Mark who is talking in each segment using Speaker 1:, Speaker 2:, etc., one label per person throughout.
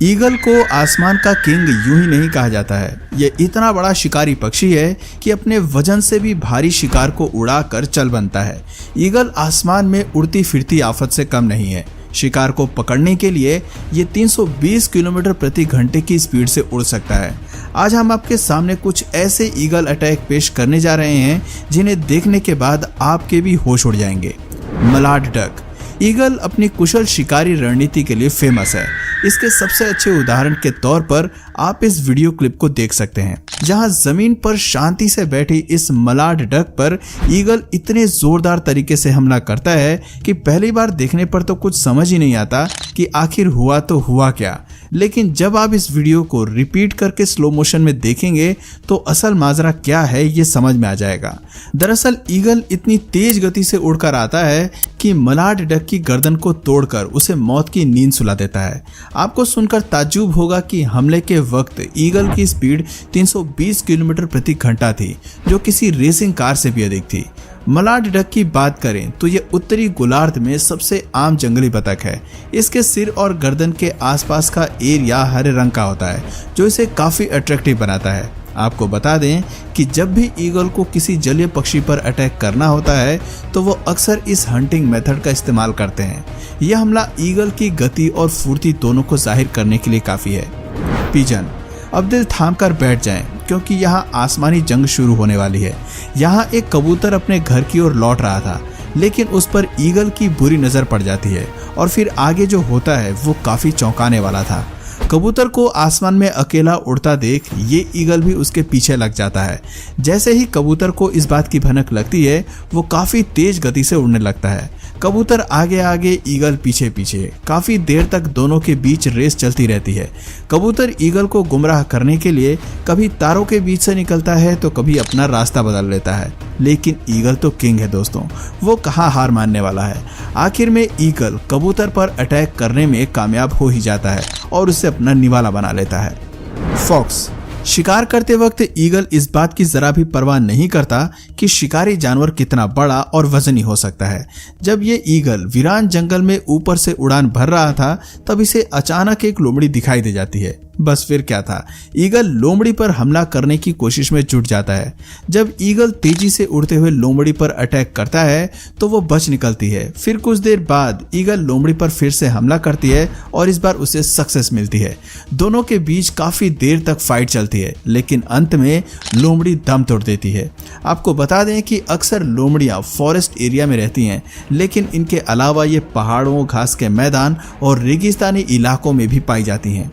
Speaker 1: Eagle को आसमान का किंग यूं ही नहीं कहा जाता है। ये इतना बड़ा शिकारी पक्षी है कि अपने वजन से भी भारी शिकार को उड़ाकर चल बनता है। ईगल आसमान में उड़ती फिरती आफत से कम नहीं है। शिकार को पकड़ने के लिए ये 320 किलोमीटर प्रति घंटे की स्पीड से उड़ सकता है। आज हम आपके सामने कुछ ऐसे ईगल अटैक पेश करने जा रहे हैं जिन्हें देखने के बाद आपके भी होश उड़ जाएंगे। मलाड डक। ईगल अपनी कुशल शिकारी रणनीति के लिए फेमस है। इसके सबसे अच्छे उदाहरण के तौर पर आप इस वीडियो क्लिप को देख सकते हैं, जहां जमीन पर शांति से बैठी इस मलाड डक पर ईगल इतने जोरदार तरीके से हमला करता है कि पहली बार देखने पर तो कुछ समझ ही नहीं आता कि आखिर हुआ तो हुआ क्या। लेकिन जब आप इस वीडियो को रिपीट करके स्लो मोशन में देखेंगे तो असल माजरा क्या है ये समझ में आ जाएगा। दरअसल ईगल इतनी तेज गति से उड़कर आता है कि मलाड डक की गर्दन को तोड़कर उसे मौत की नींद सुला देता है। आपको सुनकर ताज्जुब होगा कि हमले के वक्त ईगल की स्पीड 320 किलोमीटर प्रति घंटा थी, जो किसी रेसिंग कार से भी अधिक थी। मलाड डक की बात करें तो ये उत्तरी गोलार्ध में सबसे आम जंगली बतख है। इसके सिर और गर्दन के आसपास का एरिया हरे रंग का होता है, जो इसे काफी अट्रैक्टिव बनाता है। आपको बता दें कि जब भी ईगल को किसी जलीय पक्षी पर अटैक करना होता है तो वो अक्सर इस हंटिंग मेथड का इस्तेमाल करते हैं। यह हमला ईगल की गति और फुर्ती दोनों को जाहिर करने के लिए काफी है। पिजन। अब दिल थाम कर बैठ जाएं, क्योंकि यहाँ आसमानी जंग शुरू होने वाली है। यहाँ एक कबूतर अपने घर की ओर लौट रहा था, लेकिन उस पर ईगल की बुरी नजर पड़ जाती है और फिर आगे जो होता है वो काफी चौंकाने वाला था। कबूतर को आसमान में अकेला उड़ता देख ये ईगल भी उसके पीछे लग जाता है। जैसे ही कबूतर को इस बात की भनक लगती है वो काफी तेज गति से उड़ने लगता है। कबूतर आगे आगे, ईगल पीछे पीछे। काफी देर तक दोनों के बीच रेस चलती रहती है। कबूतर ईगल को गुमराह करने के लिए कभी तारों के बीच से निकलता है तो कभी अपना रास्ता बदल लेता है, लेकिन ईगल तो किंग है दोस्तों, वो कहाँ हार मानने वाला है। आखिर में ईगल कबूतर पर अटैक करने में कामयाब हो ही जाता है और उसे अपना निवाला बना लेता है। फॉक्स। शिकार करते वक्त ईगल इस बात की जरा भी परवाह नहीं करता कि शिकारी जानवर कितना बड़ा और वजनी हो सकता है। जब ये ईगल वीरान जंगल में ऊपर से उड़ान भर रहा था तब इसे अचानक एक लोमड़ी दिखाई दे जाती है। बस फिर क्या था, ईगल लोमड़ी पर हमला करने की कोशिश में जुट जाता है। जब ईगल तेजी से उड़ते हुए लोमड़ी पर अटैक करता है तो वो बच निकलती है। फिर कुछ देर बाद ईगल लोमड़ी पर फिर से हमला करती है और इस बार उसे सक्सेस मिलती है। दोनों के बीच काफी देर तक फाइट चलती है, लेकिन अंत में लोमड़ी दम तोड़ देती है। आपको बता दें कि अक्सर लोमड़ियां फॉरेस्ट एरिया में रहती हैं, लेकिन इनके अलावा ये पहाड़ों, घास के मैदान और रेगिस्तानी इलाकों में भी पाई जाती हैं।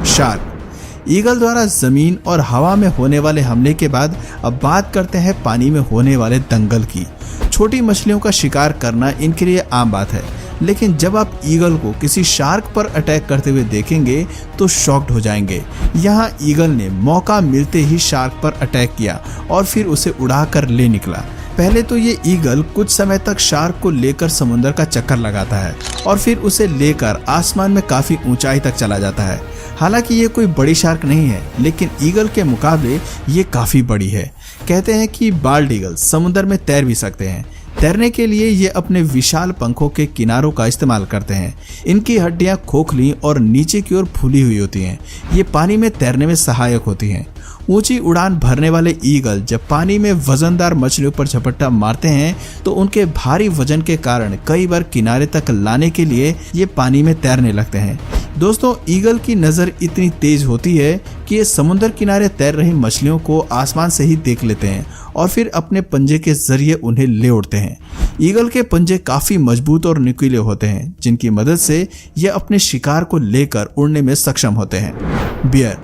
Speaker 1: शार्क। ईगल द्वारा जमीन और हवा में होने वाले हमले के बाद अब बात करते हैं पानी में होने वाले दंगल की। छोटी मछलियों का शिकार करना इनके लिए आम बात है, लेकिन जब आप ईगल को किसी शार्क पर अटैक करते हुए देखेंगे तो शॉक्ड हो जाएंगे। यहाँ ईगल ने मौका मिलते ही शार्क पर अटैक किया और फिर उसे उड़ाकर ले निकला। पहले तो ये ईगल कुछ समय तक शार्क को लेकर समुद्र का चक्कर लगाता है और फिर उसे लेकर आसमान में काफी ऊंचाई तक चला जाता है। हालांकि ये कोई बड़ी शार्क नहीं है, लेकिन ईगल के मुकाबले ये काफी बड़ी है। कहते हैं कि बाल्ड ईगल समुद्र में तैर भी सकते हैं। तैरने के लिए ये अपने विशाल पंखों के किनारों का इस्तेमाल करते हैं। इनकी हड्डियां खोखली और नीचे की ओर फूली हुई होती हैं। ये पानी में तैरने में सहायक होती हैं। ऊंची उड़ान भरने वाले ईगल जब पानी में वजनदार मछलियों पर झपट्टा मारते हैं तो उनके भारी वजन के कारण कई बार किनारे तक लाने के लिए ये पानी में तैरने लगते हैं। दोस्तों, ईगल की नज़र इतनी तेज होती है कि ये समुद्र किनारे तैर रही मछलियों को आसमान से ही देख लेते हैं और फिर अपने पंजे के जरिए उन्हें ले उड़ते हैं। ईगल के पंजे काफी मजबूत और नुकीले होते हैं, जिनकी मदद से ये अपने शिकार को लेकर उड़ने में सक्षम होते हैं। बियर।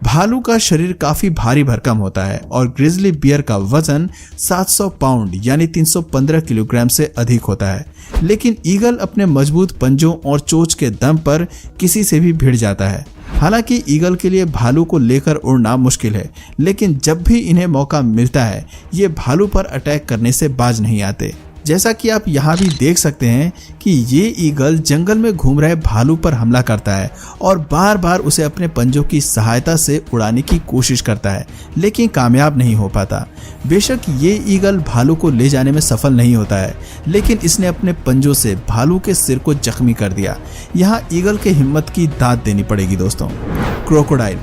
Speaker 1: भालू का शरीर काफी भारी भरकम होता है और ग्रिजली बियर का वजन 700 पाउंड यानी 315 किलोग्राम से अधिक होता है, लेकिन ईगल अपने मजबूत पंजों और चोंच के दम पर किसी से भी भिड़ जाता है। हालांकि ईगल के लिए भालू को लेकर उड़ना मुश्किल है, लेकिन जब भी इन्हें मौका मिलता है ये भालू पर अटैक करने से बाज नहीं आते। जैसा कि आप यहाँ भी देख सकते हैं कि ये ईगल जंगल में घूम रहे भालू पर हमला करता है और बार बार उसे अपने पंजों की सहायता से उड़ाने की कोशिश करता है, लेकिन कामयाब नहीं हो पाता। बेशक ये ईगल भालू को ले जाने में सफल नहीं होता है, लेकिन इसने अपने पंजों से भालू के सिर को जख्मी कर दिया। यहाँ ईगल के हिम्मत की दाद देनी पड़ेगी दोस्तों। क्रोकोडाइल।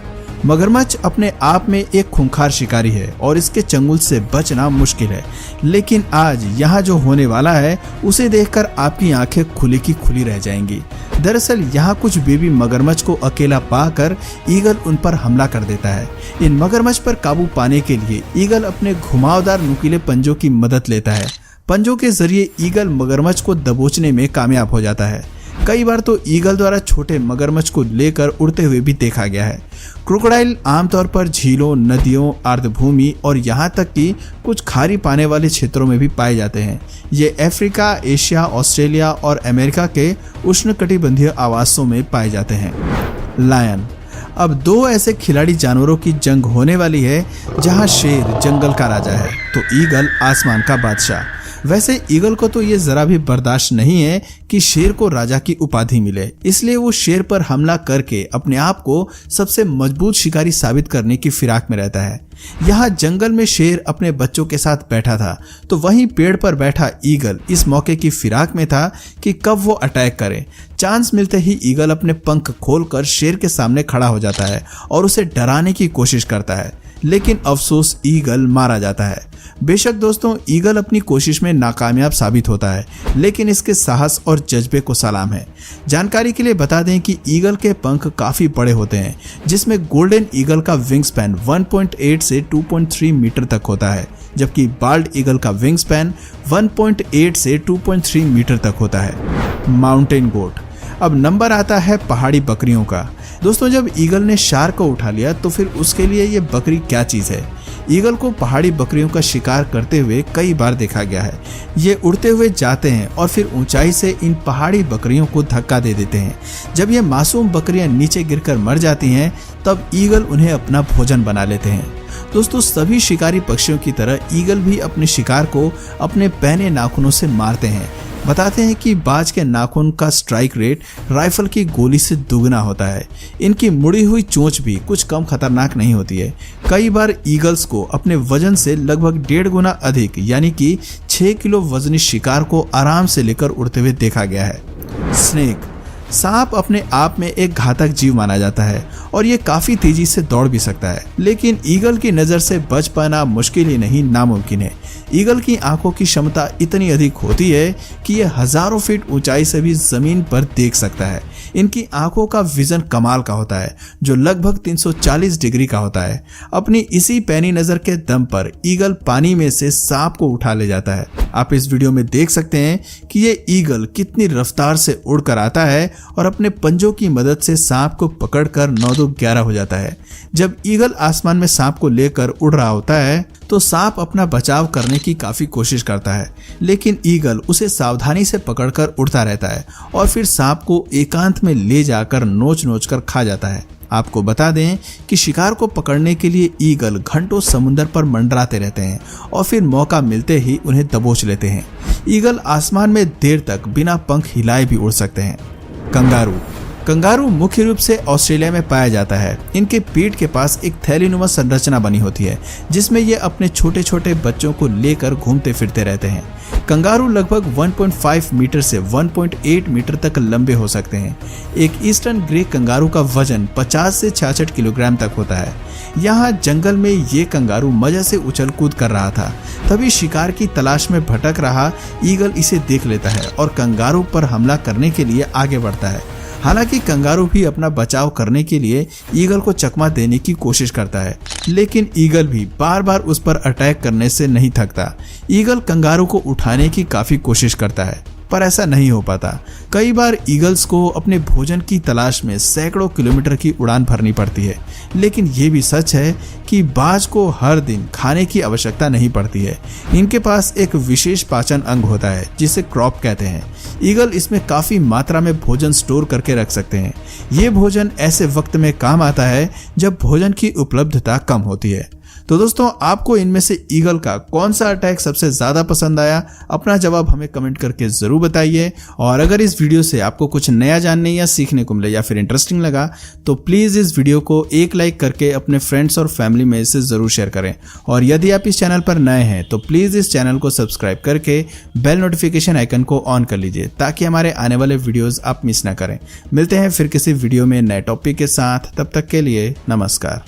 Speaker 1: मगरमच्छ अपने आप में एक खूंखार शिकारी है और इसके चंगुल से बचना मुश्किल है, लेकिन आज यहाँ जो होने वाला है उसे देखकर आपकी आंखें खुली की खुली रह जाएंगी। दरअसल यहाँ कुछ बेबी मगरमच्छ को अकेला पाकर ईगल उन पर हमला कर देता है। इन मगरमच्छ पर काबू पाने के लिए ईगल अपने घुमावदार नुकीले पंजों की मदद लेता है। पंजों के जरिए ईगल मगरमच्छ को दबोचने में कामयाब हो जाता है। कई बार तो ईगल द्वारा छोटे मगरमच्छ को लेकर उड़ते हुए भी देखा गया है। क्रोकोडाइल आमतौर पर झीलों, नदियों, आर्द्रभूमि और यहाँ तक कि कुछ खारी पाने वाले क्षेत्रों में भी पाए जाते हैं। ये अफ्रीका, एशिया, ऑस्ट्रेलिया और अमेरिका के उष्णकटिबंधीय आवासों में पाए जाते हैं। लायन। अब दो ऐसे खिलाड़ी जानवरों की जंग होने वाली है जहाँ शेर जंगल का राजा है तो ईगल आसमान का बादशाह। वैसे ईगल को तो ये जरा भी बर्दाश्त नहीं है कि शेर को राजा की उपाधि मिले, इसलिए वो शेर पर हमला करके अपने आप को सबसे मजबूत शिकारी साबित करने की फिराक में रहता है। यहाँ जंगल में शेर अपने बच्चों के साथ बैठा था तो वहीं पेड़ पर बैठा ईगल इस मौके की फिराक में था कि कब वो अटैक करे। चांस मिलते ही ईगल अपने पंख खोलकर शेर के सामने खड़ा हो जाता है और उसे डराने की कोशिश करता है, लेकिन अफसोस ईगल मारा जाता है। बेशक दोस्तों ईगल अपनी कोशिश में नाकामयाब साबित होता है, लेकिन इसके साहस और जज्बे को सलाम है। जानकारी के लिए बता दें कि ईगल के पंख काफी बड़े होते हैं, जिसमें गोल्डन ईगल का विंग स्पैन 1.8 से 2.3 मीटर तक होता है, जबकि बाल्ड ईगल का विंग स्पैन 1.8 से 2.3 मीटर तक होता है। Mountain goat. अब नंबर आता है पहाड़ी बकरियों का। दोस्तों जब ईगल ने शार्क को उठा लिया तो फिर उसके लिए ये बकरी क्या चीज है। ईगल को पहाड़ी बकरियों का शिकार करते हुए कई बार देखा गया है। ये उड़ते हुए जाते हैं और फिर ऊंचाई से इन पहाड़ी बकरियों को धक्का दे देते हैं। जब ये मासूम बकरियां नीचे गिरकर मर जाती हैं तब ईगल उन्हें अपना भोजन बना लेते हैं। दोस्तों सभी शिकारी पक्षियों की तरह ईगल भी अपने शिकार को अपने पैने नाखूनों से मारते हैं। बताते हैं कि बाज के नाखून का स्ट्राइक रेट राइफल की गोली से दुगना होता है। इनकी मुड़ी हुई चोंच भी कुछ कम खतरनाक नहीं होती है। कई बार ईगल्स को अपने वजन से लगभग 1.5 गुना अधिक यानी कि 6 किलो वजनी शिकार को आराम से लेकर उड़ते हुए देखा गया है। स्नेक। सांप अपने आप में एक घातक जीव माना जाता है और ये काफी तेजी से दौड़ भी सकता है, लेकिन ईगल की नजर से बच पाना मुश्किल ही नहीं नामुमकिन है। ईगल की आंखों की क्षमता इतनी अधिक होती है कि ये हजारों फीट ऊंचाई से भी जमीन पर देख सकता है। इनकी आंखों का विजन कमाल का होता है जो लगभग 340 डिग्री का होता है। अपनी इसी पैनी नजर के दम पर ईगल पानी में से सांप को उठा ले जाता है। आप इस वीडियो में देख सकते हैं कि ये ईगल कितनी रफ्तार से उड़कर आता है और अपने पंजों की मदद से सांप को पकड़कर 9-2-11 हो जाता है। जब ईगल आसमान में सांप को लेकर उड़ रहा होता है तो सांप अपना बचाव करने की काफी कोशिश करता है, लेकिन ईगल उसे सावधानी से पकड़कर उड़ता रहता है और फिर सांप को एकांत में ले जाकर नोच नोच कर खा जाता है। आपको बता दें कि शिकार को पकड़ने के लिए ईगल घंटों समुद्र पर मंडराते रहते हैं और फिर मौका मिलते ही उन्हें दबोच लेते हैं। ईगल आसमान में देर तक बिना पंख हिलाए भी उड़ सकते हैं। कंगारू। कंगारू मुख्य रूप से ऑस्ट्रेलिया में पाया जाता है। इनके पीठ के पास एक थैलीनुमा संरचना बनी होती है जिसमें ये अपने छोटे छोटे बच्चों को लेकर घूमते फिरते रहते हैं। कंगारू लगभग 1.5 मीटर से 1.8 मीटर तक लंबे हो सकते हैं। एक ईस्टर्न ग्रे कंगारू का वजन 50 से 66 किलोग्राम तक होता है। यहाँ जंगल में ये कंगारू मजे से उछल कूद कर रहा था, तभी शिकार की तलाश में भटक रहा ईगल इसे देख लेता है और कंगारू पर हमला करने के लिए आगे बढ़ता है। हालांकि कंगारू भी अपना बचाव करने के लिए ईगल को चकमा देने की कोशिश करता है, लेकिन ईगल भी बार बार उस पर अटैक करने से नहीं थकता। ईगल कंगारू को उठाने की काफी कोशिश करता है पर ऐसा नहीं हो पाता। कई बार ईगल्स को अपने भोजन की तलाश में सैकड़ों किलोमीटर की उड़ान भरनी पड़ती है, लेकिन ये भी सच है कि बाज को हर दिन खाने की आवश्यकता नहीं पड़ती है। इनके पास एक विशेष पाचन अंग होता है जिसे क्रॉप कहते हैं। ईगल इसमें काफी मात्रा में भोजन स्टोर करके रख सकते हैं। ये भोजन ऐसे वक्त में काम आता है जब भोजन की उपलब्धता कम होती है। तो दोस्तों, आपको इनमें से ईगल का कौन सा अटैक सबसे ज्यादा पसंद आया, अपना जवाब हमें कमेंट करके जरूर बताइए। और अगर इस वीडियो से आपको कुछ नया जानने या सीखने को मिले या फिर इंटरेस्टिंग लगा तो प्लीज इस वीडियो को एक लाइक करके अपने फ्रेंड्स और फैमिली में इसे जरूर शेयर करें। और यदि आप इस चैनल पर नए हैं तो प्लीज इस चैनल को सब्सक्राइब करके बेल नोटिफिकेशन आइकन को ऑन कर लीजिए ताकि हमारे आने वाले वीडियोस आप मिस ना करें। मिलते हैं फिर किसी वीडियो में नए टॉपिक के साथ, तब तक के लिए नमस्कार।